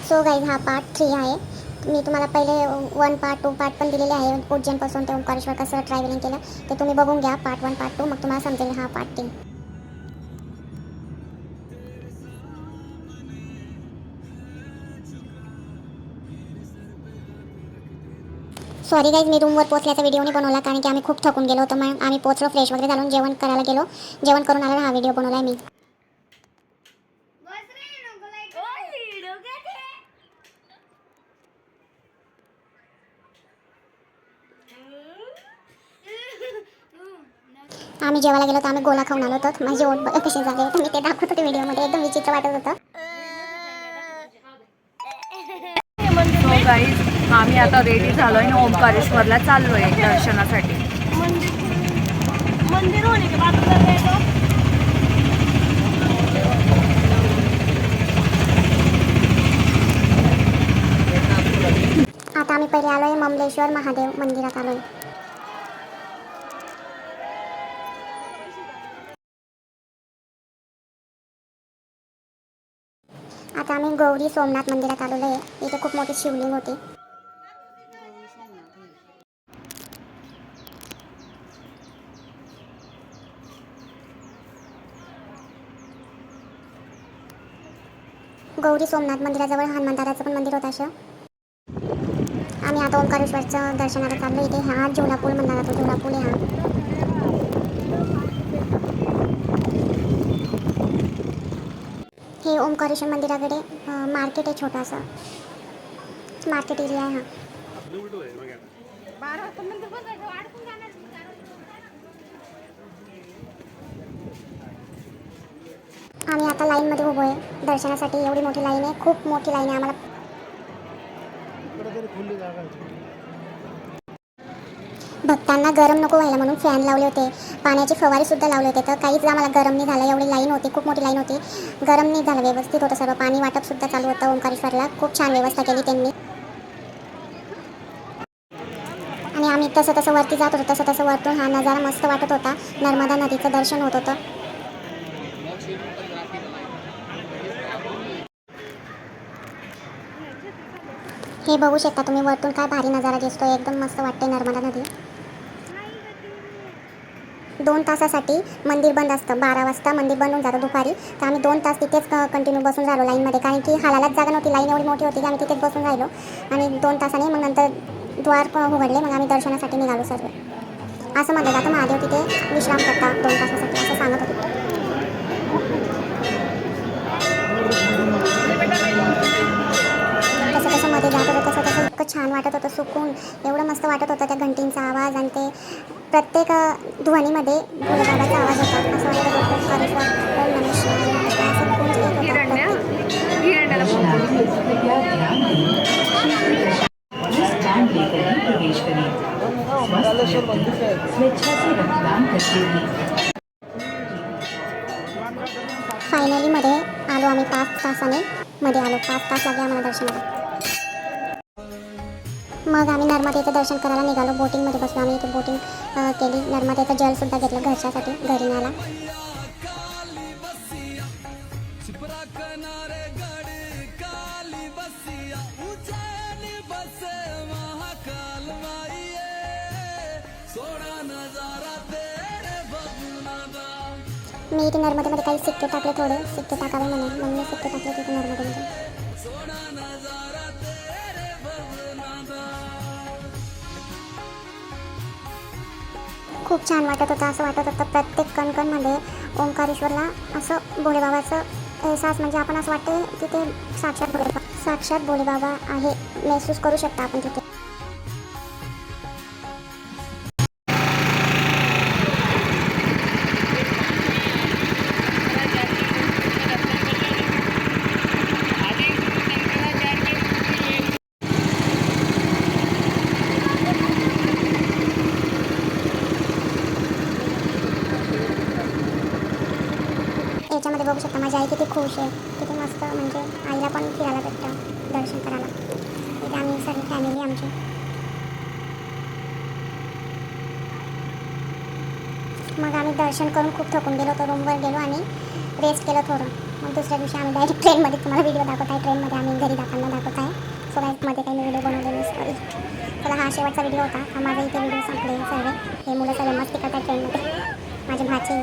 So guys हा part 3 आहे. मी तुम्हाला पहिले 1 पार्ट 2 पार्ट पण दिलेले आहे. उज्जैनपासून ते ओंकारेश्वर कसं ट्रॅव्हलिंग केलं ते तुम्ही बघून घ्या. पार्ट 1 पार्ट 2 मग तुम्हाला समजेल हा पार्ट 3. सॉरी गाईज, मी रूमवर पोचल्याचा व्हिडिओ नाही बनवला कारण की आम्ही खूप थकून गेलो होतो. मग आम्ही पोचलो, फ्रेश वगैरे झालो, जेवण करायला गेलो. जेवण करून आल्यावर हा व्हिडिओ बनवला आहे मी. आम्ही जेवायला गेलो तर आम्ही गोला खाऊन आलो होतो. माझे ओठ कसे झाले होते मी ते दाखवत होते व्हिडिओमध्ये. एकदम विचित्र वाटत होतं. सो गाईज आम्ही आता रेडी झालोय आणि ओंकारेश्वरला चाललोय दर्शनासाठी. मंदिर होने के बाद आता आम्ही पहिले आलोय ममलेश्वर महादेव मंदिरात आलोय. आता आम्ही गौरी सोमनाथ मंदिरात आलेलो आहे. इथे खूप मोठी शिवलिंग होती. गौरी सोमनाथ मंदिराजवळ हनुमान दादाचं पण मंदिर होतं. असं आम्ही आता ओंकारेश्वरचं दर्शनाला चाललो. इथे हा झोला पूल म्हणला जातो. झोला पूल आहे हा. हे ओंकारेश्वर मंदिराकडे मार्केट आहे, छोटासा मार्केट एरिया आहे हा. आम्ही आता लाईनमध्ये उभो आहे दर्शनासाठी. एवढी मोठी लाईन आहे, खूप मोठी लाईन आहे. आम्हाला भक्तांना गरम नको व्हायला म्हणून फॅन लावले होते, पाण्याची फवारे सुद्धा लावले होते. तर काहीच आम्हाला गरम नाही झालं. एवढी लाईन होती, खूप मोठी लाईन होती. गरम नाही झालं, व्यवस्थित होतं सर्व. पाणी वाटप सुद्धा चालू होतं ओंकारेश्वरला. खूप छान व्यवस्था केली त्यांनी. आणि आम्ही तसं वरती जात होतो. तसं वरतून हा नजारा मस्त वाटत होता. नर्मदा नदीचं दर्शन होत होतं. हे बघू शकता तुम्ही वरतून काय भारी नजारा दिसतोय. एकदम मस्त वाटते नर्मदा नदी. 2 तासासाठी मंदिर बंद असतं. 12 वाजता मंदिर बंद होऊन जातं दुपारी. तर आम्ही 2 तास तिथेच कंटिन्यू बसून राहिलो लाईनमध्ये. कारण की हालायलाच जागा नव्हती. लाईन एवढी मोठी होती की आम्ही तिथेच बसून राहिलो. आणि 2 तासाने मग नंतर द्वार उघडले. मग आम्ही दर्शनासाठी निघालो सर्व. असं म्हणलं जातं महादेव तिथे विश्राम करतात 2 तासासाठी, असं सांगत होते. तसं मध्ये जात होतं तसं इतकं छान वाटत होतं. सुकून एवढं मस्त वाटत होतं. त्या घंटींचा आवाज आणि ते प्रत्येक ध्वनीमध्ये भोलेबाबाचा आवाज होता. असं वाटत होतं ओंकारेश्वर ओम नमः शिवाय नमः शिवाय असं गूंज येत होता फायनली मध्ये आलो आम्ही. 5 तासाने मध्ये आलो. 5 तास लागले आम्हाला दर्शनाला. मग आम्ही नर्मदेचं दर्शन करायला निघालो. बोटिंगमध्ये बसलो आम्ही. इथे बोटिंग केली. नर्मदेचं जलसुद्धा घेतलं घरच्यासाठी, घरी न्यायला. मी इथे नर्मदेमध्ये काही सिक्के टाकले, थोडे सिक्के टाकावे म्हणून. मग मी सिक्के टाकले तिथे नर्मदेमध्ये. खूप छान वाटत होतं. असं वाटत होतं प्रत्येक कणकणमध्ये ओंकारेश्वरला असं भोलेबाबाचं एहसास, म्हणजे आपण असं वाटते तिथे साक्षात भोलेबाबा आहे, महसूस करू शकता आपण तिथे. याच्यामध्ये बघू शकता माझी आई किती खुश आहे, किती मस्त. म्हणजे आईला पण फिरायला भेटतं दर्शन करायला. इथे आम्ही सर्व फॅमिली आमची. मग आम्ही दर्शन करून खूप थकून गेलो होतो. रूमवर गेलो आणि रेस्ट केलं थोडं. मग दुसऱ्या दिवशी आम्ही डायरेक्ट ट्रेनमध्ये, तुम्हाला व्हिडिओ दाखवत आहे, ट्रेनमध्ये आम्ही घरी जाताना हा शेवटचा व्हिडिओ होता. हा माझा इथे व्हिडिओ संपले सर्व. हे मुलं सर्व मस्ती करतात ट्रेनमध्ये. माझे भाचे